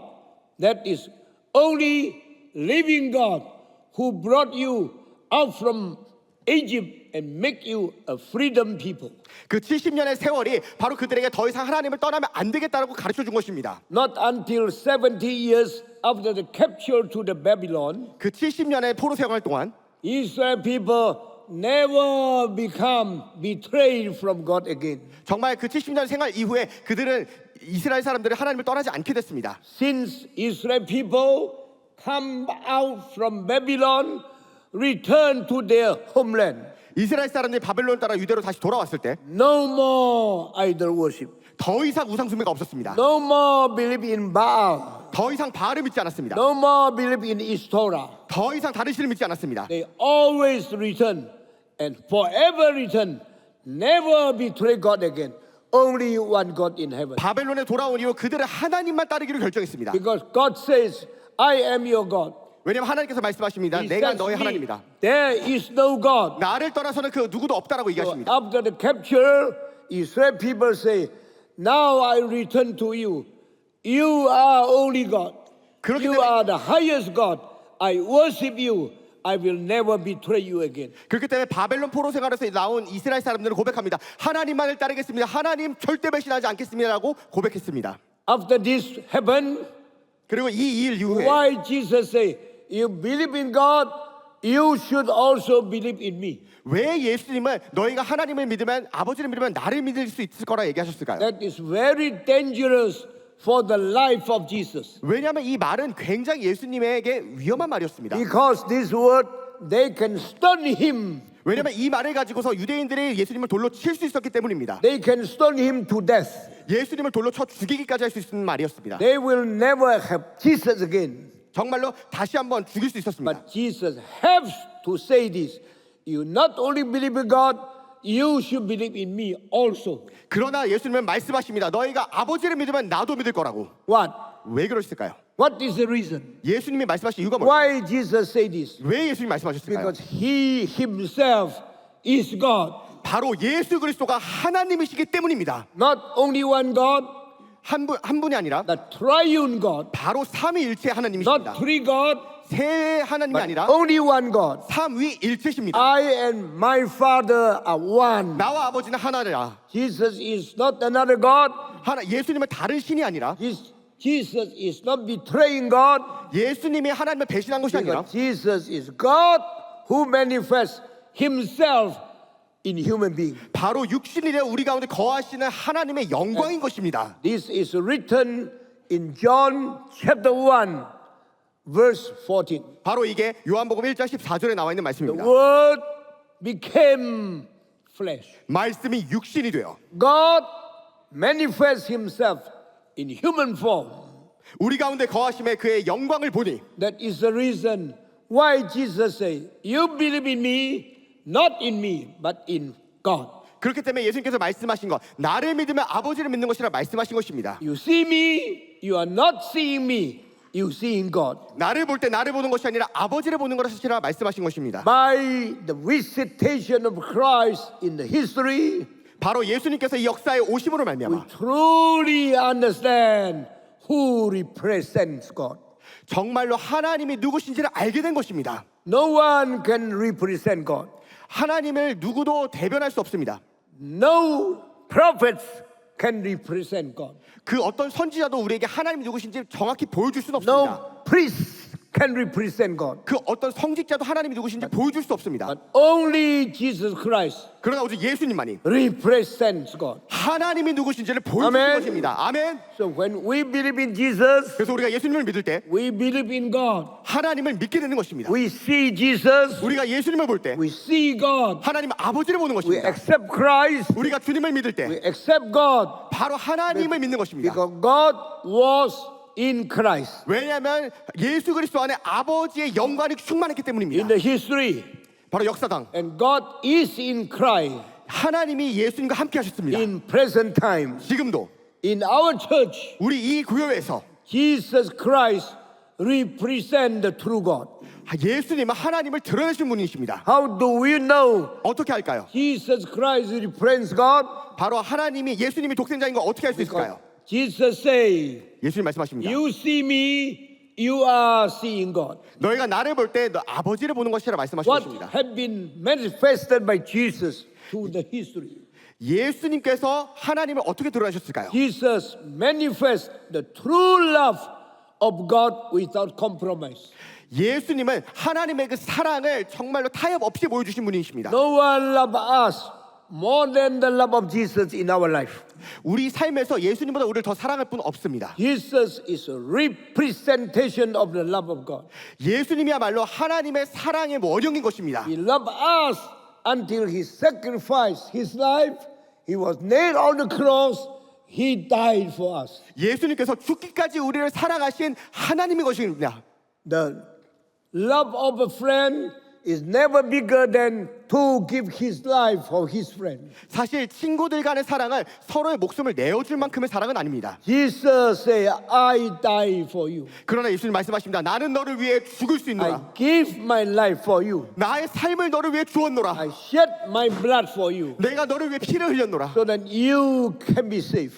that is only living God who brought you out from Egypt and make you a freedom people. 그 70년의 세월이 바로 그들에게 더 이상 하나님을 떠나면 안 되겠다라고 가르쳐 준 것입니다. Not until 70 years after the capture to the Babylon, 그 70년의 포로 생활 동안 Israel people never become betrayed from God again. 정말 그 70년 생활 이후에 그들은 이스라엘 사람들이 하나님을 떠나지 않게 됐습니다. Since Israel people come out from Babylon, return to their homeland, 이스라엘 사람들이 바벨론 따라 유대로 다시 돌아왔을 때 더 no more idol worship, 이상 우상 숭배가 없었습니다. no more believe in Baal, 더 이상 바알을 믿지 않았습니다. no more believe in Ishtorah. 더 이상 다른 신을 믿지 않았습니다. They always return and forever return, never betray God again. Only one God in heaven. 바벨론에 돌아온 이후 그들은 하나님만 따르기로 결정했습니다. Because God says, I am your God. 왜냐하면 하나님께서 말씀하십니다. He 내가 says 너의 me, 하나님이다. there is no God. 나를 떠나서는 그 누구도 없다라고 So 얘기하십니다. after the capture, Israel people say, now I return to you. You are only God. 그렇기 You 때문에- are the highest God. I worship you. I will never betray you again. 그렇기 때문에 바벨론 포로 생활에서 나온 이스라엘 사람들은 고백합니다. 하나님만을 따르겠습니다. 하나님 절대 배신하지 않겠습니다라고 고백했습니다. After this happened, 그리고 이 일 이후에 why Jesus say, you believe in God, you should also believe in me. 왜 예수님은 너희가 하나님을 믿으면 아버지를 믿으면 나를 믿을 수 있을 거라 얘기하셨을까요? That is very dangerous for the life of Jesus. 왜냐하면 이 말은 굉장히 예수님에게 위험한 말이었습니다. Because this word, they can stone him. 왜냐하면 이 말을 가지고서 유대인들이 예수님을 돌로 칠 수 있었기 때문입니다. They can stone him to death. 예수님을 돌로 쳐 죽이기까지 할 수 있는 말이었습니다. They will never have Jesus again. 정말로 다시 한번 죽일 수 있었습니다. But Jesus has to say this. You not only believe in God, you should believe in me also. 그러나 예수님은 말씀하십니다. 너희가 아버지를 믿으면 나도 믿을 거라고. What? 왜 그러실까요? What is the reason? 예수님이 말씀하신 이유가 뭘까요? Why Jesus say this? 왜 예수님이 말씀하셨을까요? Because he himself is God. 바로 예수 그리스도가 하나님이시기 때문입니다. Not only one God, 한 분이 아니라 the triune God. 바로 삼위일체 하나님이십니다. Not three God, 세 하나님이 but 아니라 only one God. 삼위일체십니다. I and my Father are one. 나와 아버지는 하나라. Jesus is not another God. 예수님은 다른 신이 아니라 Jesus is not betraying God. 예수님이 하나님을 배신한 것이 아니라 Because Jesus is God who manifests himself in human being. 바로 육신이 되어 우리 가운데 거하시는 하나님의 영광인 것입니다. This is written in John chapter 1 verse 14. 바로 이게 요한복음 1장 14절에 나와 있는 The 말씀입니다. word became flesh. 말씀이 육신이 되어 God manifests himself in human form. 우리 가운데 거하심에 그의 영광을 보니 That is the reason why Jesus said, you believe in me, not in me, but in God. 그렇기 때문에 예수님께서 말씀하신 것 나를 믿으면 아버지를 믿는 것이라 말씀하신 것입니다. You see me, you are not seeing me, you seeing God. 나를 볼 때 나를 보는 것이 아니라 아버지를 보는 것이라 말씀하신 것입니다. By the visitation of Christ in the history, 바로 예수님께서 이 역사에 오심으로 we 말미암아 truly understand who represents God. 정말로 하나님이 누구신지를 알게 된 것입니다. No one can represent God. 하나님을 누구도 대변할 수 없습니다. No prophets can represent God. 그 어떤 선지자도 우리에게 하나님이 누구신지 정확히 보여줄 수는 없습니다. No priests can represent God. 그 어떤 성직자도 하나님이 누구신지 보여줄 수 없습니다. But only Jesus Christ 그러나 오직 예수님만이 represents God. 하나님이 누구신지를 보여주는 아멘. 것입니다. 아멘. So when we believe in Jesus, 그래서 우리가 예수님을 믿을 때 we believe in God. 하나님을 믿게 되는 것입니다. We see Jesus, 우리가 예수님을 볼 때 we see God. 하나님 아버지를 보는 We 것입니다. accept Christ, 우리가 주님을 믿을 we 때 accept God 바로 하나님을 믿는 것입니다. because God was in Christ. 왜냐하면 예수 그리스도 안에 아버지의 영광이 충만했기 In 때문입니다. the history, 바로 역사상 and God is in Christ 하나님이 예수님과 함께 하셨습니다. in present time. 지금도 In our church, 우리 이 교회에서 Jesus Christ represents the true God. 예수님은 하나님을 드러내신 분이십니다. How do we know 어떻게 할까요? Jesus Christ represents God? 바로 하나님이 예수님이 독생자인 걸 어떻게 할 수 있을까요? Jesus say, 예수님 말씀하십니다. you see me, you are seeing God. 너희가 나를 볼 때 너 아버지를 보는 것이라 What 말씀하셨습니다. had been manifested by Jesus through the history. 예수님께서 하나님을 어떻게 드러내셨을까요? Jesus manifests the true love of God without compromise. 예수님은 하나님의 그 사랑을 정말로 타협 없이 보여주신 분이십니다. No one loves us more than the love of Jesus in our life. 우리 삶에서 예수님보다 우리를 더 사랑할 분 없습니다. Jesus is a representation of the love of God. 예수님이야말로 하나님의 사랑의 원형인 것입니다. He loved us until he sacrificed his life. He was nailed on the cross. He died for us. 예수님께서 죽기까지 우리를 사랑하신 하나님의 것입니다. The love of a friend is never bigger than to give his life for his friend. 사실 친구들 간의 사랑은 서로의 목숨을 내어줄 만큼의 사랑은 아닙니다. Jesus said, I die for you. 그러나 예수님 말씀하십니다. 나는 너를 위해 죽을 수 I 있노라. give my life for you. 나의 삶을 너를 위해 주었노라. I shed my blood for you 내가 너를 위해 피를 흘렸노라. so that you can be saved.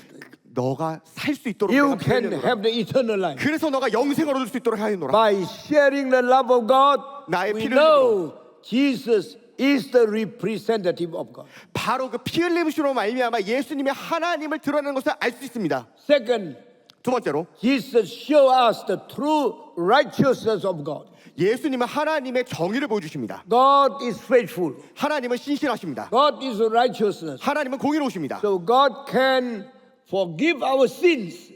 너가 살 수 있도록 You 내가 피를 can 흘렸노라. have the eternal life. 그래서 너가 영생을 얻을 수 있도록 하였노라. By sharing the love of God, 나의 we 피를 know Jesus is the representative of God. 바로 그 피 흘림으로 말미암아 예수님의 하나님을 드러내는 것을 알 수 있습니다. Second, 두 번째로 Jesus show us the true righteousness of God. 예수님은 하나님의 정의를 보여주십니다. God is faithful. 하나님은 신실하십니다. God is righteousness. 하나님은 공의로우십니다. So God can forgive our sins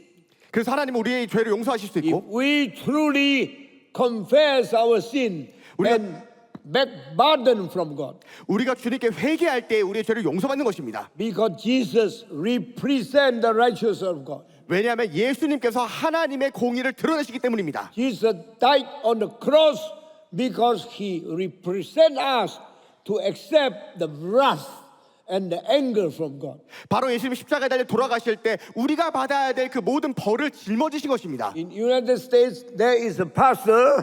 그래서 하나님은 우리의 죄를 용서하실 수 if 있고 we truly confess our sin and beg pardon from God. 우리가 주님께 회개할 때 우리의 죄를 용서받는 것입니다. Because Jesus represents the righteousness of God. 왜냐하면 예수님께서 하나님의 공의를 드러내시기 때문입니다. Jesus died on the cross because he represents us to accept the wrath and the anger from God. 바로 예수님이 십자가에 달려 돌아가실 때 우리가 받아야 될 그 모든 벌을 짊어지신 것입니다. In United States, there is a pastor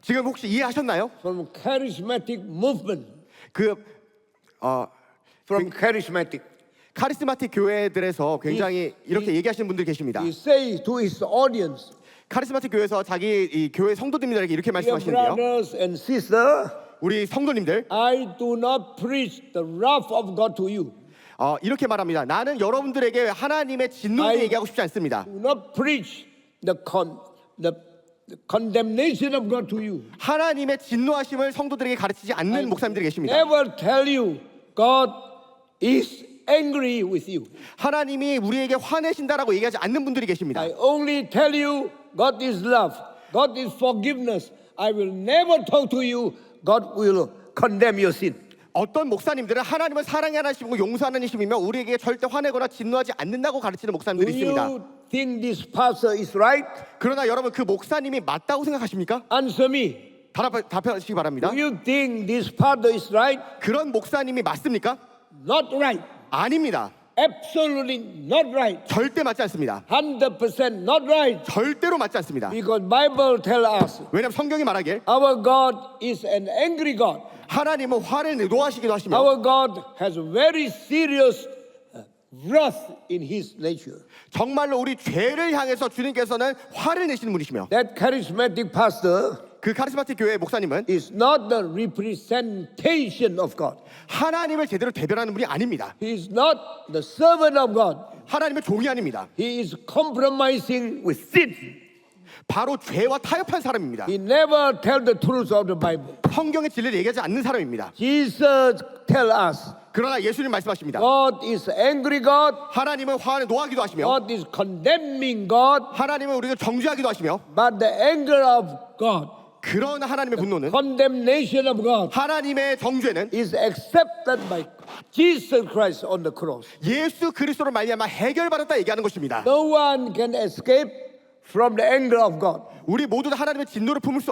지금 혹시 이해하셨나요? from charismatic movement. from charismatic. 카리스마틱 교회들에서 굉장히 이렇게 얘기하시는 분들 계십니다. He says to his audience, 카리스마틱 교회에서 자기 이 교회 성도님들에게 이렇게 dear 말씀하시는데요. brothers and sisters, 우리 성도님들 I do not preach the wrath of God to you. 이렇게 말합니다. 나는 여러분들에게 하나님의 진노를 아이. 얘기하고 싶지 않습니다. Do not preach the condemnation of God to you. 하나님의 진노하심을 성도들에게 가르치지 않는 목사님들이 계십니다. Never tell you God is angry with you. 하나님이 우리에게 화내신다라고 얘기하지 않는 분들이 계십니다. I only tell you God is love. God is forgiveness. I will never talk to you. God will condemn your sin. 어떤 목사님들은 하나님은 사랑이 하나님이고 용서하는 이심이며 우리에게 절대 화내거나 진노하지 않는다고 가르치는 Do 목사님들이 있습니다. you think this pastor is right? 그러나 여러분 그 목사님이 맞다고 생각하십니까? Answer me. 답하시기 바랍니다. Do you think this pastor is right? 그런 목사님이 맞습니까? Not right. 아닙니다. Absolutely not right. 절대 맞지 않습니다. 100% not right. 절대로 맞지 않습니다. Because Bible tell us 왜냐하면 성경이 말하길 our God is an angry God. 하나님은 화를 노하시기도 하시며 Our God has very serious wrath in his nature. 정말로 우리 죄를 향해서 주님께서는 화를 내시는 분이시며 That charismatic pastor 그 카리스마틱 교회 목사님은 is not the representation of God. 하나님을 제대로 대변하는 분이 아닙니다. He is not the servant of God. 하나님의 종이 아닙니다. He is compromising with sin. 바로 죄와 타협한 사람입니다. He never tell the truth of the Bible. 성경의 진리를 얘기하지 않는 사람입니다. Jesus tell us 그러나 예수님 말씀하십니다. God is angry God. 하나님은 화를 노하기도 하시며 God is condemning God. 하나님은 우리를 정죄하기도 하시며 But the anger of God, 그런 하나님의 분노는 condemnation of God, 하나님의 정죄는 is accepted by Jesus Christ on the cross. 예수 그리스도로 말미암아 해결받았다 얘기하는 것입니다. No one can escape from the anger of God. 우리 모두 다 하나님의 진노를 피할 수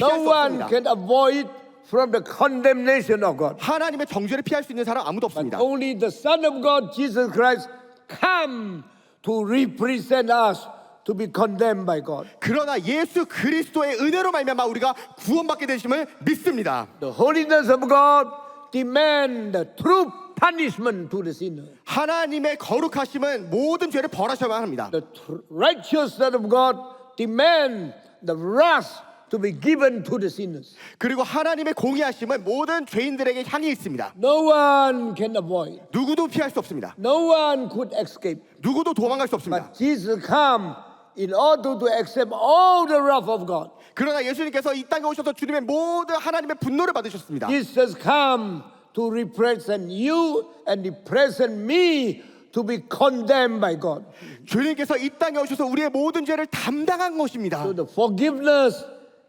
No one 없습니다. can avoid from the condemnation of God. 하나님의 정죄를 피할 수 있는 사람 아무도 없습니다. Only the Son of God, Jesus Christ, come to represent us to be condemned by God. 그러나 예수 그리스도의 은혜로 말미암아 우리가 구원받게 되심을 믿습니다. The holiness of God demand the true punishment to the sinner. 하나님의 거룩하심은 모든 죄를 벌하셔야 합니다. The righteousness of God demand the wrath to be given to the sinners. 그리고 하나님의 공의하심은 모든 죄인들에게 향해 있습니다. No one can avoid. 누구도 피할 수 없습니다. No one could escape. 누구도 도망갈 수 없습니다. But Jesus come in order to accept all the wrath of God. 그러나 예수님께서 이 땅에 오셔서 주님의 모든 하나님의 분노를 받으셨습니다. Jesus come to represent you and represent me to be condemned by God. 주님께서 이 땅에 오셔서 우리의 모든 죄를 담당한 것입니다. So the forgiveness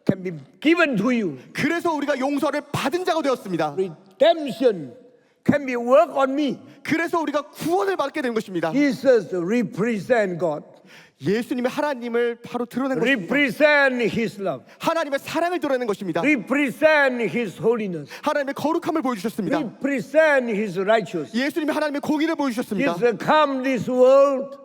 can be given to you. 그래서 우리가 용서를 받은 자가 되었습니다. Redemption can be worked on me. 그래서 우리가 구원을 받게 된 것입니다. Jesus represent God. 예수님의 하나님을 바로 드러낸 것입니다. Represent His love. 하나님의 사랑을 드러낸 것입니다. Represent His holiness. 하나님의 거룩함을 보여주셨습니다. Represent His righteousness. 예수님이 하나님의 공의를 보여주셨습니다. Jesus come this world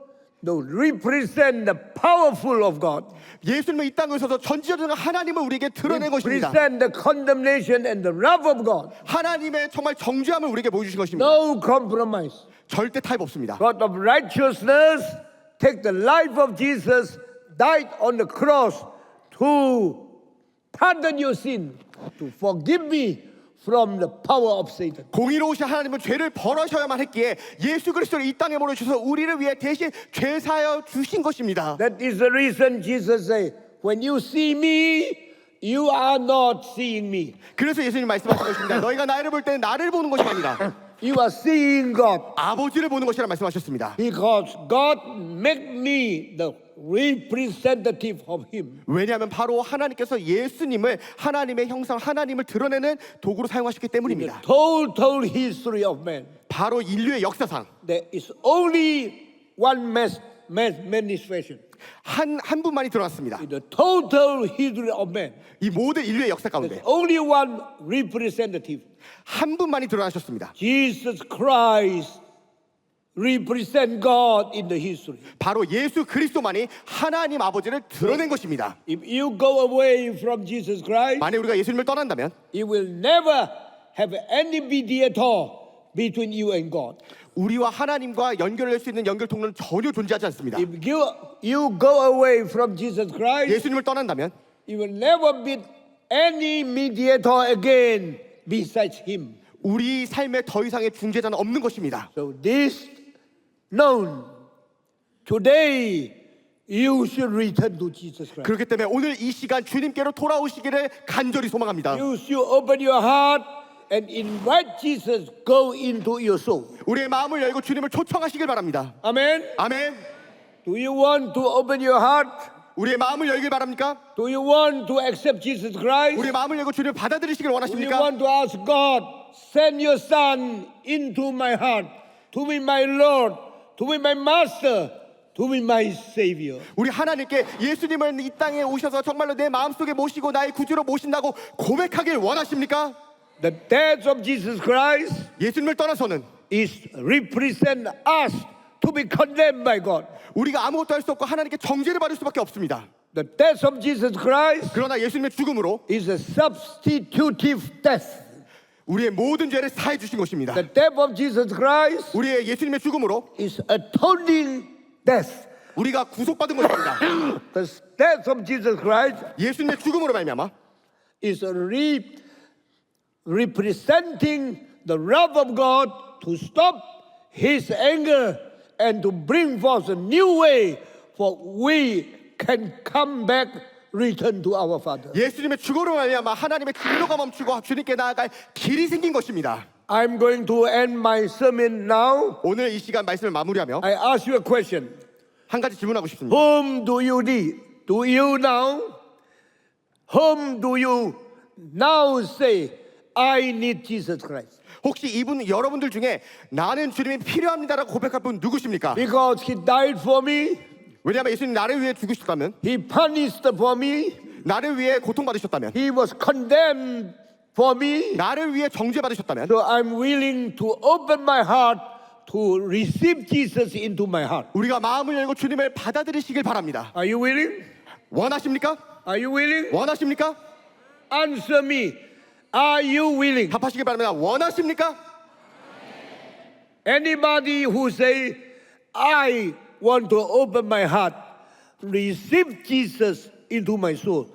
to represent the powerful of God. 예수님은 이 땅에 오셔서 전지전능한 하나님을 우리에게 드러낸 것입니다. Represent the condemnation and the wrath of God. 하나님의 정말 정죄함을 우리에게 보여주신 것입니다. No compromise. 절대 타협 없습니다. God of righteousness take the life of Jesus, died on the cross to pardon your sin, to forgive me from the power of Satan. 공의로우신 하나님은 죄를 벌하셔야만 했기에 예수 그리스도를 이 땅에 보내주셔서 우리를 위해 대신 죄 사하여 주신 것입니다. That is the reason Jesus said, when you see me, you are not seeing me. 그래서 예수님 말씀하신 것입니다. 너희가 나를 볼 때는 나를 보는 것이 아니라 You are seeing God. 아버지를 보는 것이라 말씀하셨습니다. Because God make me the representative of Him. 왜냐하면 바로 하나님께서 예수님을 하나님의 형상, 하나님을 드러내는 도구로 사용하셨기 The 때문입니다. total history of man. 바로 인류의 역사상 There is only one manifestation. 한 분만이 드러났습니다. In the total history of man, 이 모든 인류의 역사 가운데 only one representative. 한 분만이 드러나셨습니다. Jesus Christ represent God in the history. 바로 예수 그리스도만이 하나님 아버지를 드러낸 것입니다. If you go away from Jesus Christ, 만약 우리가 예수님을 떠난다면 you will never have any mediator between you and God. 우리와 하나님과 연결할 수 있는 연결 통로는 전혀 존재하지 않습니다. If you go away from Jesus Christ, 예수님을 떠난다면 you will never meet any mediator again besides Him. 우리 삶에 더 이상의 중재자는 없는 것입니다. So this known today, you should return to Jesus Christ. 그렇기 때문에 오늘 이 시간 주님께로 돌아오시기를 간절히 소망합니다. You should open your heart and invite Jesus go into your soul. 우리의 마음을 열고 주님을 초청하시길 바랍니다. Amen. 아멘. Do you want to open your heart? 우리의 마음을 열길 바랍니까? Do you want to accept Jesus Christ? 우리의 마음을 열고 주님을 받아들이시길 Do you 원하십니까? want to ask God, send your son into my heart, to be my Lord, to be my master, to be my savior? 우리 하나님께 예수님을 이 땅에 오셔서 정말로 내 마음속에 모시고 나의 구주로 모신다고 고백하길 원하십니까? The death of Jesus Christ 예수님을 떠나서는 is represent us to be condemned by God. 우리가 아무것도 할 수 없고 하나님께 정죄를 받을 수밖에 없습니다. The death of Jesus Christ 그러나 예수님의 죽음으로 is a substitutive death. 우리의 모든 죄를 사해 주신 것입니다. The death of Jesus Christ 우리의 예수님의 죽음으로 is atoning death. 우리가 구속받은 것입니다. The death of Jesus Christ 예수님의 죽음으로 말미암아 is representing the wrath of God to stop His anger and to bring forth a new way for we can come back, return to our Father. 예수님의 죽음으로 말미암아 하나님의 진노가 멈추고 주님께 나아갈 길이 생긴 것입니다. I'm going to end my sermon now. 오늘 이 시간 말씀을 마무리하며 I ask you a question. 한 가지 질문하고 싶습니다. Whom do you need? Do you now? Whom do you now say, I need Jesus Christ? 혹시 이분 여러분들 중에 나는 주님이 필요합니다라고 고백할 분 누구십니까? Because He died for me, 왜냐하면 예수님 나를 위해 죽으셨다면, He punished for me, 나를 위해 고통받으셨다면, He was condemned for me. 나를 위해 정죄받으셨다면, So I'm willing to open my heart to receive Jesus into my heart. 우리가 마음을 열고 주님을 받아들이시길 바랍니다. Are you willing? 원하십니까? Are you willing? 원하십니까? Answer me. Are you willing? 답하시길 바랍니다. 원하십니까? Anybody who say, I want to open my heart, receive Jesus into my soul.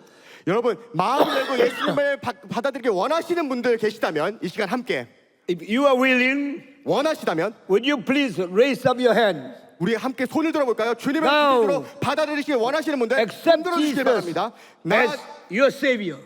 여러분 마음을 열고 예수님을 받아들이기 원하시는 분들 계시다면 이 시간 함께 If you are willing, 원하시다면 would you please raise up your hand? 우리 함께 손을 들어볼까요? 주님을 Now, 주님으로 받아들이시길 원하시는 분들 손 Accept 들어주시길 Jesus 바랍니다. as your Savior.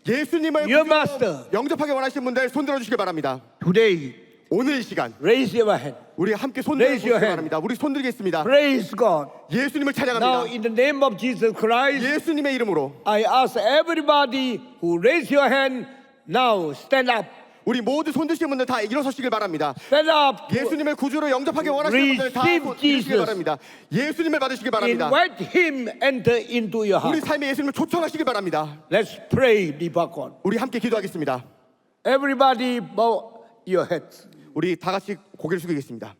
예수님을 Your 구주로 master. 영접하기 원하시는 분들 손 들어주시길 바랍니다. Today, 오늘 이 시간 raise your hand. 우리 함께 손 Raise 들어주시길 your hand. 바랍니다. 우리 손 들겠습니다. Praise God. 예수님을 Now, 찬양합니다. in the name of Jesus Christ, 예수님의 이름으로 I ask everybody who raise your hand now, stand up. 우리 모두 손 드시는 분들 다 일어서시길 바랍니다. Stand up. 예수님을 구주로 영접하기 원하시는 분들 다 Receive 손 드시길 Jesus. 바랍니다. 예수님을 받으시길 바랍니다. Invite Him enter into your 우리 heart. 삶에 예수님을 초청하시길 바랍니다. Let's pray before God. 우리 함께 기도하겠습니다. Everybody bow your heads. 우리 다 같이 고개를 숙이겠습니다.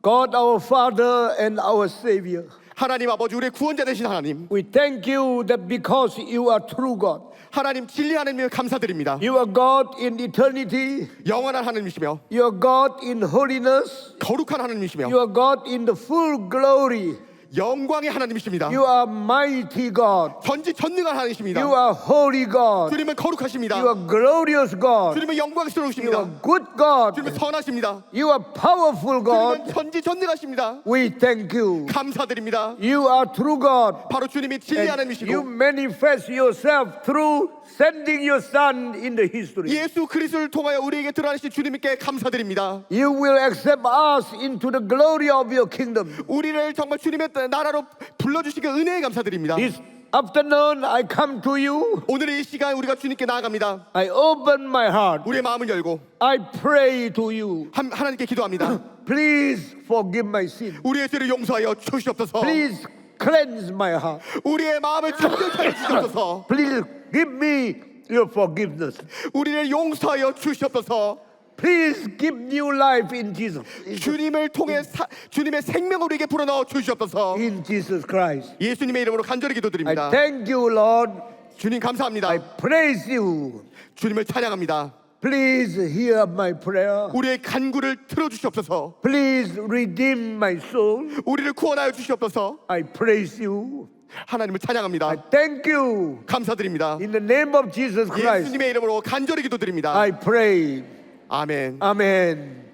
God, our Father and our Savior, 하나님 아버지, 우리의 구원자 되신 하나님, we thank you that because you are true God, 하나님 진리 하나님을 감사드립니다. you are God in eternity, 영원한 하나님이시며 you are God in holiness, 거룩한 하나님이시며 you are God in the full glory, 영광의 하나님이십니다. you are mighty God, 전지전능한 하나님이십니다. you are holy God, 주님은 거룩하십니다. you are glorious God, 주님은 you 영광스러우십니다. are good God, 주님은 선하십니다. you are powerful God. 주님은 전지전능하십니다. We thank you. 감사드립니다. You are true God. 바로 주님이 진리 And you 하나님이시고 manifest yourself through sending your Son in the history. 예수 그리스도를 통하여 우리에게 드러나신 주님께 감사드립니다. You will accept us into the glory of your kingdom. 우리를 정말 주님의 나라로 불러주시기 은혜에 감사드립니다. This afternoon I come to you. 오늘 이 시간 우리가 주님께 나아갑니다. I open my heart. 우리의 마음을 열고 I pray to you. 하나님께 기도합니다. Please forgive my sin. 우리의 죄를 용서하여 주시옵소서. Please cleanse my heart. 우리의 마음을 정결하여 주시옵소서. Please give me your forgiveness. 우리를 용서하여 주시옵소서. Please give new life in Jesus. 주님을 통해 주님의 생명을 우리에게 불어넣어 주시옵소서. In Jesus Christ. 예수님의 이름으로 간절히 I 기도드립니다. thank you, Lord. 주님 감사합니다. I praise you. 주님을 찬양합니다. Please hear my prayer. 우리의 간구를 들어주시옵소서. Please redeem my soul. 우리를 구원하여 주시옵소서. I praise you. 하나님을 찬양합니다. I thank you. 감사드립니다. In the name of Jesus Christ, 예수님의 이름으로 간절히 기도드립니다. I pray. 아멘. Amen.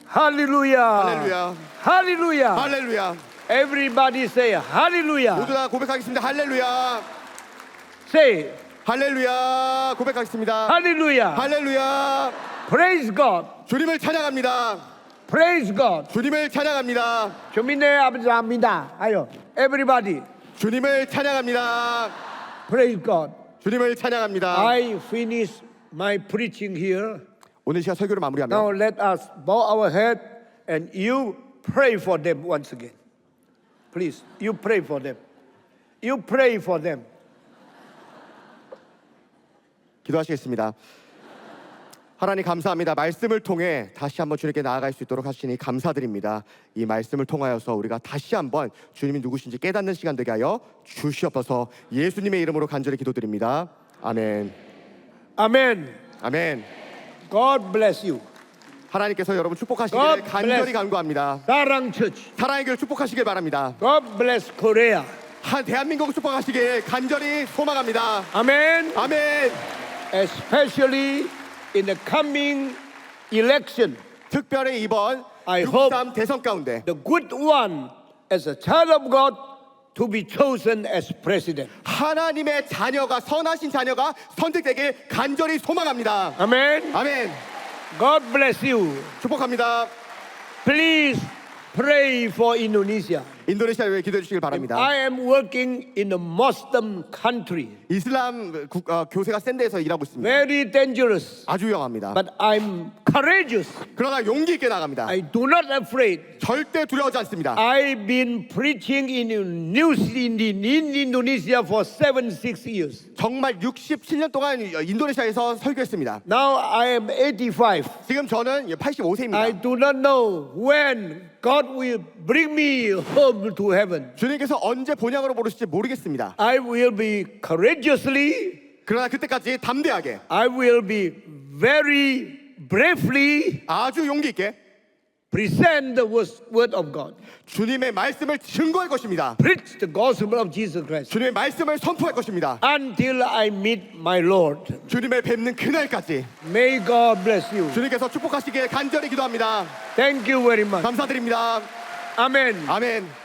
Hallelujah. 할렐루야. Hallelujah. 할렐루야. Everybody say hallelujah. 모두 다 고백하겠습니다. 할렐루야. Say 할렐루야. 고백하겠습니다. hallelujah. 할렐루야. Praise God. 주님을 찬양합니다. Praise God. 주님을 찬양합니다. 주민의 아버지 합니다. 아요. Everybody. 주님을 찬양합니다. Praise God. 주님을 찬양합니다. I finish my preaching here. 오늘 시간 설교를 마무리하며 Now let us bow our head and you pray for them once again. Please, you pray for them. You pray for them. 기도하시겠습니다. 하나님 감사합니다. 말씀을 통해 다시 한번 주님께 나아갈 수 있도록 하시니 감사드립니다. 이 말씀을 통하여서 우리가 다시 한번 주님이 누구신지 깨닫는 시간 되게 하여 주시옵소서. 예수님의 이름으로 간절히 기도드립니다. 아멘. Amen. 아멘. God bless you. 하나님께서 여러분 축복하시길 God 간절히 bless. 간구합니다. Sarang Church. 사랑의 교회 축복하시길 바랍니다. God bless Korea. 대한민국을 축복하시길 간절히 소망합니다. Amen. 아멘. especially in the coming election. 특별히 이번 I 6.3 대선 가운데 The good one, as a child of God, to be chosen as president. 하나님의 자녀가 선하신 자녀가 선택되길 간절히 소망합니다. Amen. 아멘. God bless you. 축복합니다. Please pray for Indonesia. 인도네시아를 위해 기도해 주시길 바랍니다. I am working in a Muslim country. 이슬람 교세가 센 데서 일하고 있습니다. Very dangerous. 아주 위험합니다. But I'm courageous. 그러나 용기 있게 나갑니다. I do not afraid. 절대 두려워하지 않습니다. I've been preaching in Indonesia for 6 years. 정말 67년 동안 인도네시아에서 설교했습니다. Now I am 85. 지금 저는 85세입니다. I do not know when God will bring me home to heaven. 주님께서 언제 본향으로 부르실지 모르겠습니다. I will be courageously, 그러나 그때까지 담대하게 I will be very bravely 아주 용기 있게 present the word of God. 주님의 말씀을 증거할 것입니다. Preach the gospel of Jesus Christ 주님의 말씀을 선포할 것입니다. until I meet my Lord. 주님을 뵙는 그날까지 May God bless you. 주님께서 축복하시길 간절히 기도합니다. Thank you very much. 감사드립니다. Amen. 아멘.